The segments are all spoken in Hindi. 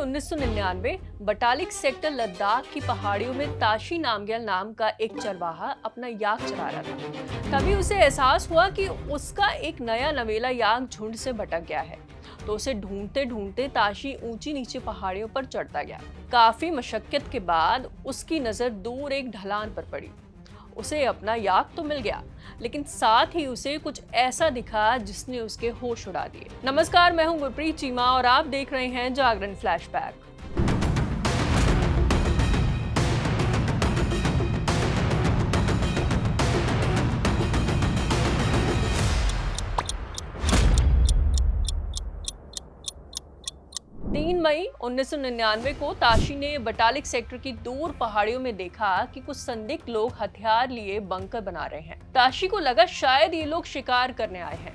1999 बटालिक सेक्टर लद्दाख की पहाड़ियों में ताशी नामग्याल नाम का एक चरवाहा अपना याक चरा रहा था। तभी उसे एहसास हुआ कि उसका एक नया नवेला याक झुंड से भटक गया है। तो उसे ढूंढते ढूंढते ताशी ऊंची नीचे पहाड़ियों पर चढ़ता गया। काफी मशक्कत के बाद उसकी नजर दूर एक ढलान पर पड़ी। उसे अपना याक तो मिल गया, लेकिन साथ ही उसे कुछ ऐसा दिखा जिसने उसके होश उड़ा दिए। नमस्कार, मैं हूं गुरप्रीत चीमा और आप देख रहे हैं जागरण फ्लैशबैक। 3 मई 1999 को ताशी ने बटालिक सेक्टर की दूर पहाड़ियों में देखा कि कुछ संदिग्ध लोग हथियार लिए बंकर बना रहे हैं। ताशी को लगा शायद ये लोग शिकार करने आए हैं,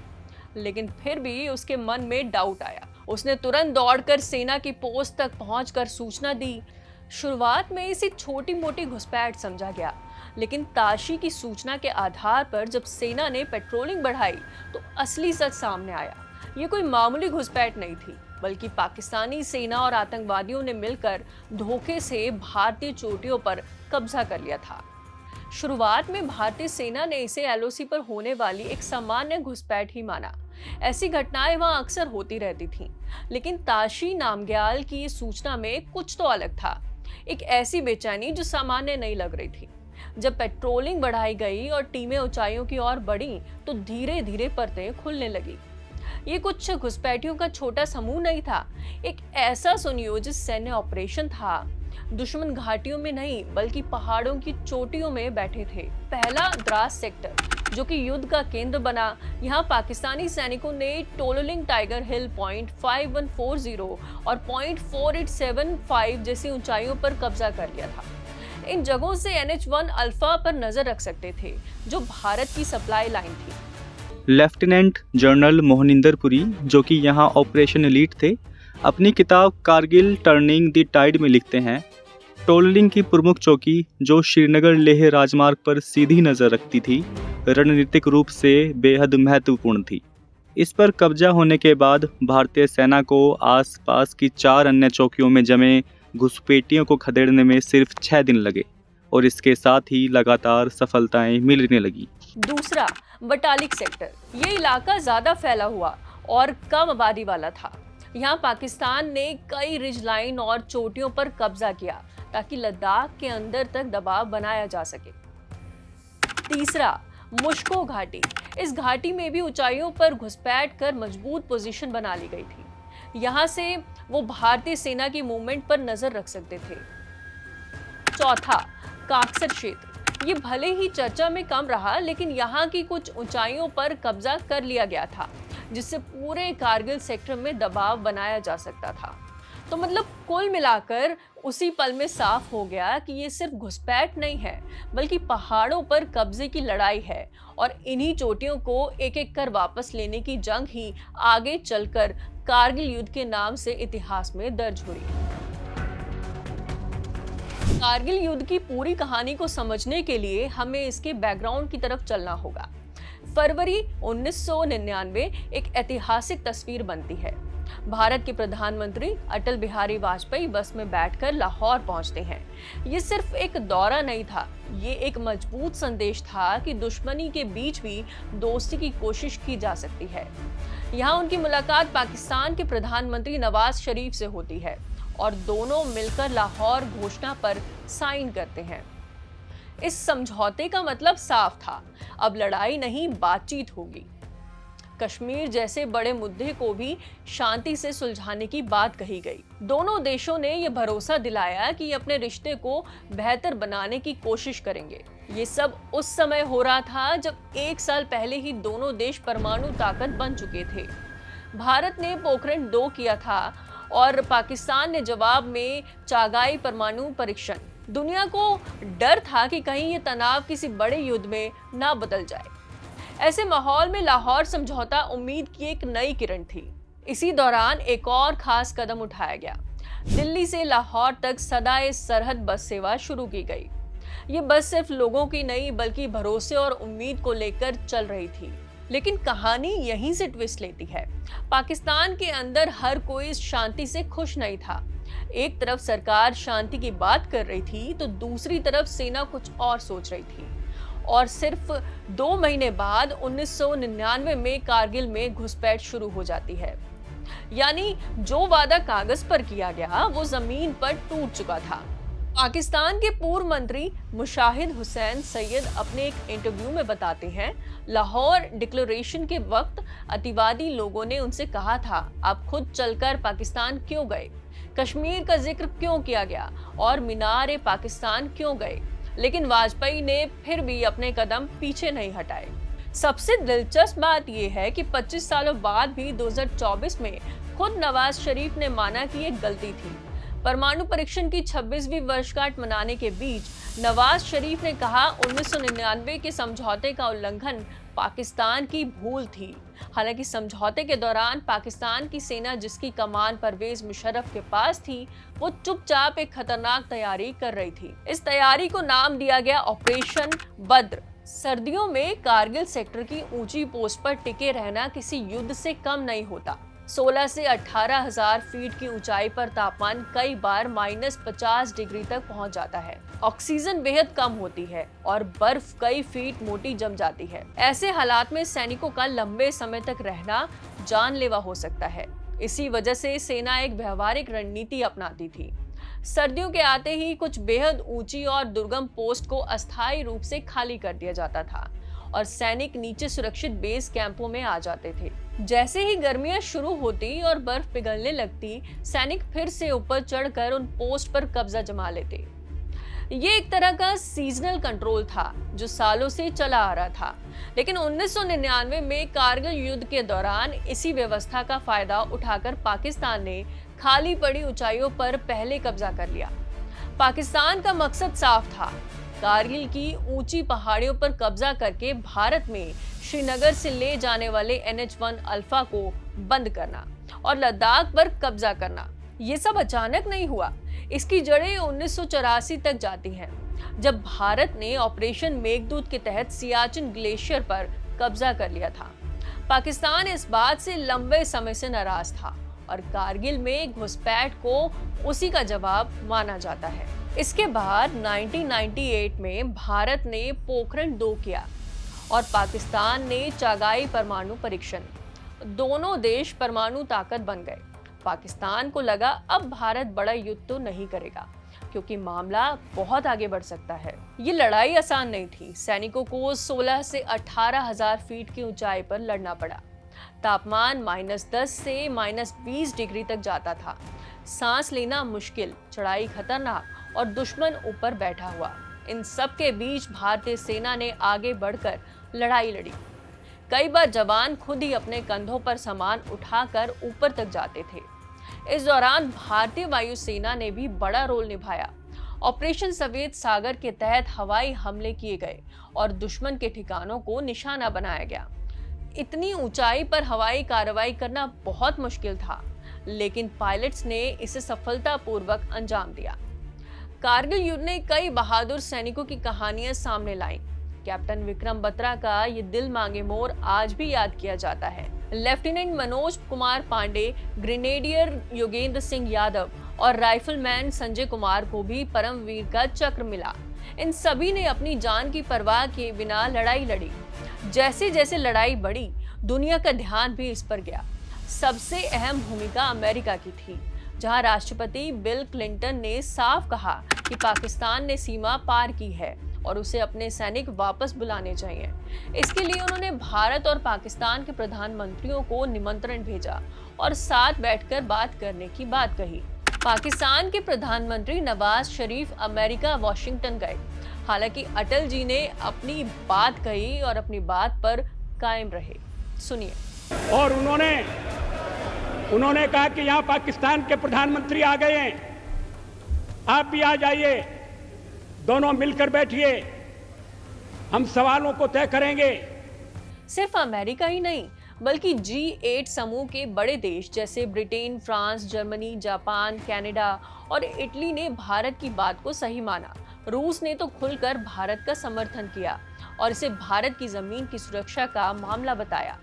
लेकिन फिर भी उसके मन में डाउट आया। उसने तुरंत दौड़कर सेना की पोस्ट तक पहुंचकर सूचना दी। शुरुआत में इसे छोटी मोटी घुसपैठ समझा गया, लेकिन ताशी की सूचना के आधार पर जब सेना ने पेट्रोलिंग बढ़ाई तो असली सच सामने आया। ये कोई मामूली घुसपैठ नहीं थी, बल्कि पाकिस्तानी सेना और आतंकवादियों ने मिलकर धोखे से भारतीय चोटियों पर कब्जा कर लिया था। शुरुआत में भारतीय सेना ने इसे एलओसी पर होने वाली एक सामान्य घुसपैठ ही माना। ऐसी घटनाएं वहां अक्सर होती रहती थीं, लेकिन ताशी नामग्याल की सूचना में कुछ तो अलग था। एक ऐसी बेचैनी जो सामान्य नहीं लग रही थी। जब पेट्रोलिंग बढ़ाई गई और टीमें ऊंचाइयों की ओर बढ़ी तो धीरे धीरे परतें खुलने लगी। ये कुछ घुसपैठियों का छोटा समूह नहीं था, एक ऐसा सुनियोजित सैन्य ऑपरेशन था। दुश्मन घाटियों में नहीं बल्कि पहाड़ों की चोटियों में बैठे थे। पहला द्रास सेक्टर, जो कि युद्ध का केंद्र बना, यहाँ पाकिस्तानी सैनिकों ने टोलोलिंग टाइगर हिल पॉइंट 5140 और पॉइंट 4875 जैसी ऊंचाइयों पर कब्जा कर लिया था। इन जगहों से NH-1 अल्फा पर नजर रख सकते थे, जो भारत की सप्लाई लाइन थी। लेफ्टिनेंट जनरल मोहनिंदर पुरी, जो कि यहाँ ऑपरेशन एलीट थे, अपनी किताब कारगिल टर्निंग द टाइड में लिखते हैं, टोलोलिंग की प्रमुख चौकी, जो श्रीनगर लेह राजमार्ग पर सीधी नज़र रखती थी, रणनीतिक रूप से बेहद महत्वपूर्ण थी। इस पर कब्जा होने के बाद भारतीय सेना को आसपास की 4 अन्य चौकियों में जमे घुसपैठियों को खदेड़ने में सिर्फ 6 दिन लगे और इसके साथ ही लगातार सफलताएं मिलने लगी। दूसरा, बटालिक सेक्टर। ये इलाका ज्यादा फैला हुआ और कम आबादी वाला था। यहाँ पाकिस्तान ने कई रिज लाइन और चोटियों पर कब्जा किया ताकि लद्दाख के अंदर तक दबाव बनाया जा सके। तीसरा, मुश्को घाटी। इस घाटी में भी ऊंचाइयों पर घुसपैठ कर मजबूत पोजीशन बना ली गई थी। यहाँ से वो भारतीय सेना की मूवमेंट पर नजर रख सकते थे। चौथा, काक्सर क्षेत्र। ये भले ही चर्चा में कम रहा, लेकिन यहाँ की कुछ ऊंचाइयों पर कब्जा कर लिया गया था, जिससे पूरे कारगिल सेक्टर में दबाव बनाया जा सकता था। तो मतलब कुल मिलाकर उसी पल में साफ हो गया कि ये सिर्फ घुसपैठ नहीं है, बल्कि पहाड़ों पर कब्जे की लड़ाई है और इन्हीं चोटियों को एक एक कर वापस लेने की जंग ही आगे चलकर कारगिल युद्ध के नाम से इतिहास में दर्ज हुई। कारगिल युद्ध की पूरी कहानी को समझने के लिए हमें इसके बैकग्राउंड की तरफ चलना होगा। फरवरी 1999 एक ऐतिहासिक तस्वीर बनती है। भारत के प्रधानमंत्री अटल बिहारी वाजपेयी बस में बैठकर लाहौर पहुंचते हैं। ये सिर्फ एक दौरा नहीं था, ये एक मजबूत संदेश था कि दुश्मनी के बीच भी दोस्ती की कोशिश की जा सकती है। यहाँ उनकी मुलाकात पाकिस्तान के प्रधानमंत्री नवाज शरीफ से होती है और दोनों मिलकर लाहौर घोषणा पर साइन करते हैं। इस समझौते का मतलब साफ था, अब लड़ाई नहीं बातचीत होगी। कश्मीर जैसे बड़े मुद्दे को भी शांति से सुलझाने की बात कही गई। दोनों देशों ने यह भरोसा दिलाया कि अपने रिश्ते को बेहतर बनाने की कोशिश करेंगे। ये सब उस समय हो रहा था जब 1 साल पहले ही दोनों देश परमाणु ताकत बन चुके थे। भारत ने पोखरण 2 किया था और पाकिस्तान ने जवाब में चागाई परमाणु परीक्षण। दुनिया को डर था कि कहीं ये तनाव किसी बड़े युद्ध में ना बदल जाए। ऐसे माहौल में लाहौर समझौता उम्मीद की एक नई किरण थी। इसी दौरान एक और खास कदम उठाया गया। दिल्ली से लाहौर तक सदाए सरहद बस सेवा शुरू की गई। ये बस सिर्फ लोगों की नहीं बल्कि भरोसे और उम्मीद को लेकर चल रही थी। लेकिन कहानी यहीं से ट्विस्ट लेती है। पाकिस्तान के अंदर हर कोई शांति से खुश नहीं था। एक तरफ सरकार शांति की बात कर रही थी तो दूसरी तरफ सेना कुछ और सोच रही थी। और सिर्फ 2 महीने बाद 1999 में कारगिल में घुसपैठ शुरू हो जाती है। यानी जो वादा कागज पर किया गया वो जमीन पर टूट चुका था। पाकिस्तान के पूर्व मंत्री मुशाहिद हुसैन सैयद अपने एक इंटरव्यू में बताते हैं, लाहौर डिक्लेरेशन के वक्त अतिवादी लोगों ने उनसे कहा था, आप खुद चलकर पाकिस्तान क्यों गए, कश्मीर का जिक्र क्यों किया गया और मीनार पाकिस्तान क्यों गए। लेकिन वाजपेयी ने फिर भी अपने कदम पीछे नहीं हटाए। सबसे दिलचस्प बात यह है कि 25 सालों बाद भी 2024 में खुद नवाज शरीफ ने माना कि ये गलती थी। परमाणु परीक्षण की 26वीं वर्षगांठ मनाने के बीच नवाज शरीफ ने कहा 1999 के समझौते का उल्लंघन पाकिस्तान की भूल थी। हालांकि समझौते के दौरान पाकिस्तान की सेना जिसकी कमान परवेज मुशर्रफ के पास थी, वो चुपचाप एक खतरनाक तैयारी कर रही थी। इस तैयारी को नाम दिया गया ऑपरेशन बद्र। सर्दियों में कारगिल सेक्टर की ऊंची पोस्ट पर टिके रहना किसी युद्ध से कम नहीं होता। 16 से 18,000 फीट की ऊंचाई पर तापमान कई बार -50 डिग्री तक पहुंच जाता है। ऑक्सीजन बेहद कम होती है और बर्फ कई फीट मोटी जम जाती है। ऐसे हालात में सैनिकों का लंबे समय तक रहना जानलेवा हो सकता है। इसी वजह से सेना एक व्यवहारिक रणनीति अपनाती थी। सर्दियों के आते ही कुछ बेहद ऊंची और दुर्गम पोस्ट को अस्थायी रूप से खाली कर दिया जाता था और सैनिक नीचे सुरक्षित बेस कैंपों में आ जाते थे। जैसे ही गर्मियां शुरू होती और बर्फ पिघलने लगती, सैनिक फिर से ऊपर चढ़कर उन पोस्ट पर कब्जा जमा लेते। ये एक तरह का सीजनल कंट्रोल था जो सालों से चला आ रहा था। लेकिन 1999 में कारगिल युद्ध के दौरान इसी व्यवस्था का फायदा उठाकर पाकिस्तान ने खाली पड़ी ऊंचाइयों पर पहले कब्जा कर लिया। पाकिस्तान का मकसद साफ था, कारगिल की ऊंची पहाड़ियों पर कब्जा करके भारत में श्रीनगर से ले जाने वाले NH-1 अल्फा को बंद करना और लद्दाख पर कब्जा करना। ये सब अचानक नहीं हुआ, इसकी जड़ें 1984 तक जाती हैं, जब भारत ने ऑपरेशन मेघदूत के तहत सियाचिन ग्लेशियर पर कब्जा कर लिया था। पाकिस्तान इस बात से लंबे समय से नाराज था और कारगिल में घुसपैठ को उसी का जवाब माना जाता है। इसके बाद 1998 में भारत ने पोखरण 2 किया और पाकिस्तान ने चागाई परमाणु परीक्षण। दोनों देश परमाणु ताकत बन गए। पाकिस्तान को लगा अब भारत बड़ा युद्ध तो नहीं करेगा क्योंकि मामला बहुत आगे बढ़ सकता है। ये लड़ाई आसान नहीं थी। सैनिकों को 16 से 18,000 फीट की ऊंचाई पर लड़ना पड़ा। तापमान -10 से -20 डिग्री तक जाता था। सांस लेना मुश्किल, चढ़ाई खतरनाक और दुश्मन ऊपर बैठा हुआ। इन सब के बीच भारतीय सेना ने आगे बढ़कर लड़ाई लड़ी। कई बार जवान खुद ही अपने कंधों पर सामान उठाकर ऊपर तक जाते थे। इस दौरान भारतीय वायुसेना ने भी बड़ा रोल निभाया। ऑपरेशन सफेद सागर के तहत हवाई हमले किए गए और दुश्मन के ठिकानों को निशाना बनाया गया। इतनी ऊंचाई पर हवाई कार्रवाई करना बहुत मुश्किल था, लेकिन पायलट्स ने इसे सफलतापूर्वक अंजाम दिया। कारगिल युद्ध ने कई बहादुर सैनिकों की कहानियां सामने लाईं। कैप्टन विक्रम बत्रा का ये दिल मांगे मोर आज भी याद किया जाता है। लेफ्टिनेंट मनोज कुमार पांडे, ग्रेनेडियर योगेंद्र सिंह यादव और राइफलमैन संजय कुमार को भी परमवीर का चक्र मिला। इन सभी ने अपनी जान की परवाह किए बिना लड़ाई लड़ी। जैसे जैसे लड़ाई बढ़ी, दुनिया का ध्यान भी इस पर गया। सबसे अहम भूमिका अमेरिका की थी, जहां राष्ट्रपति बिल क्लिंटन ने साफ कहा कि पाकिस्तान ने सीमा पार की है और उसे अपने सैनिक वापस बुलाने चाहिए। इसके लिए उन्होंने भारत और पाकिस्तान के प्रधानमंत्रियों को निमंत्रण भेजा और साथ बैठकर बात करने की बात कही। पाकिस्तान के प्रधानमंत्री नवाज शरीफ अमेरिका वॉशिंगटन गए। हालांकि अटल जी ने अपनी बात कही और अपनी बात पर कायम रहे। सुनिए। और उन्होंने कहा कि यहाँ पाकिस्तान के प्रधानमंत्री आ गए हैं, आप भी आ जाइए, दोनों मिलकर बैठिए, हम सवालों को तय करेंगे। सिर्फ अमेरिका ही नहीं बल्कि G8 समूह के बड़े देश जैसे Britain, France, Germany, Japan, Canada और इटली ने भारत की बात को सही माना। रूस ने तो खुलकर भारत का समर्थन किया और इसे भारत की जमीन की सुरक्षा का मामला बताया।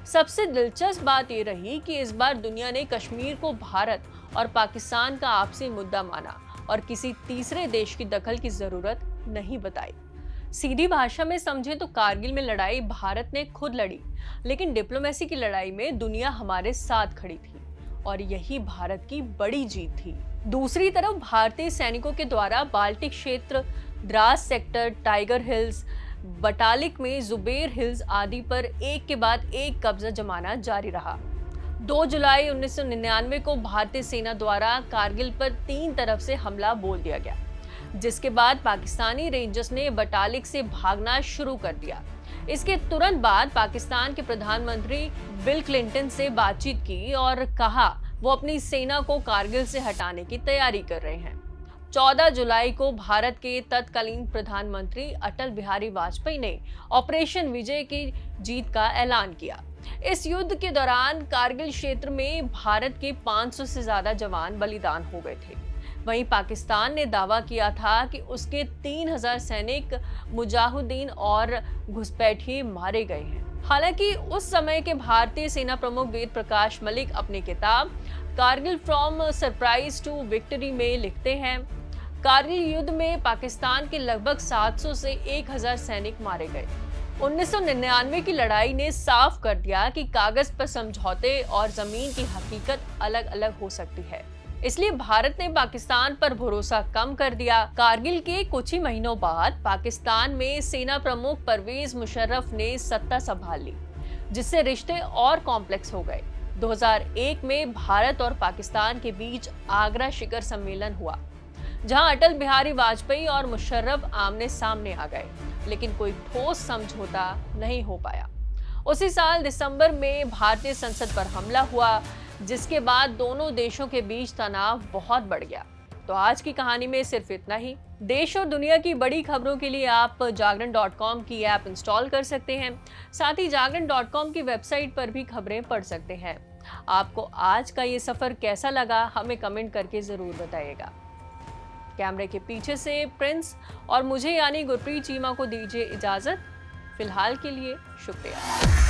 सबसे दिलचस्प बात ये रही कि इस बार दुनिया ने कश्मीर को भारत और पाकिस्तान का आपसी मुद्दा माना और किसी तीसरे देश की दखल की जरूरत नहीं बताई। सीधी भाषा में समझे तो कारगिल में लड़ाई भारत ने खुद लड़ी, लेकिन डिप्लोमेसी की लड़ाई में दुनिया हमारे साथ खड़ी थी और यही भारत की बड़ी जीत थी। दूसरी तरफ भारतीय सैनिकों के द्वारा बाल्टिक क्षेत्र, Dras sector, tiger hills, Batalik में जुबेर हिल्स आदि पर एक के बाद एक कब्जा जमाना जारी रहा। 2 जुलाई 1999 को भारतीय सेना द्वारा कारगिल पर 3 तरफ से हमला बोल दिया गया, जिसके बाद पाकिस्तानी रेंजर्स ने बटालिक से भागना शुरू कर दिया। इसके तुरंत बाद पाकिस्तान के प्रधानमंत्री बिल क्लिंटन से बातचीत की और कहा वो अपनी सेना को कारगिल से हटाने की तैयारी कर रहे हैं। 14 जुलाई को भारत के तत्कालीन प्रधानमंत्री अटल बिहारी वाजपेयी ने ऑपरेशन विजय की जीत का ऐलान किया। इस युद्ध के दौरान कारगिल क्षेत्र में भारत के 500 से ज्यादा जवान बलिदान हो गए थे। वहीं पाकिस्तान ने दावा किया था कि उसके 3000 सैनिक, मुजाहिदीन और घुसपैठिए मारे गए हैं। हालांकि उस समय के भारतीय सेना प्रमुख वेद प्रकाश मलिक अपनी किताब Kargil from surprise to victory में लिखते हैं, कारगिल युद्ध में पाकिस्तान के लगभग 700 से 1000 सैनिक मारे गए। 1999 की लड़ाई ने साफ कर दिया कि कागज पर समझौते और जमीन की हकीकत अलग अलग हो सकती है। इसलिए भारत ने पाकिस्तान पर भरोसा कम कर दिया। कारगिल के कुछ ही महीनों बाद पाकिस्तान में सेना प्रमुख परवेज मुशर्रफ ने सत्ता संभाल ली, जिससे रिश्ते और कॉम्प्लेक्स हो गए। 2001 में भारत और पाकिस्तान के बीच आगरा शिखर सम्मेलन हुआ, जहां अटल बिहारी वाजपेयी और मुशर्रफ आमने सामने आ गए, लेकिन कोई ठोस समझौता नहीं हो पाया। उसी साल दिसंबर में भारतीय संसद पर हमला हुआ, जिसके बाद दोनों देशों के बीच तनाव बहुत बढ़ गया। तो आज की कहानी में सिर्फ इतना ही। देश और दुनिया की बड़ी खबरों के लिए आप जागरण.com की ऐप इंस्टॉल कर सकते हैं। साथ ही जागरण.com की वेबसाइट पर भी खबरें पढ़ सकते हैं। आपको आज का ये सफर कैसा लगा, हमें कमेंट करके जरूर बताइएगा। कैमरे के पीछे से प्रिंस और मुझे यानी गुरप्रीत चीमा को दीजिए इजाजत। फिलहाल के लिए शुक्रिया।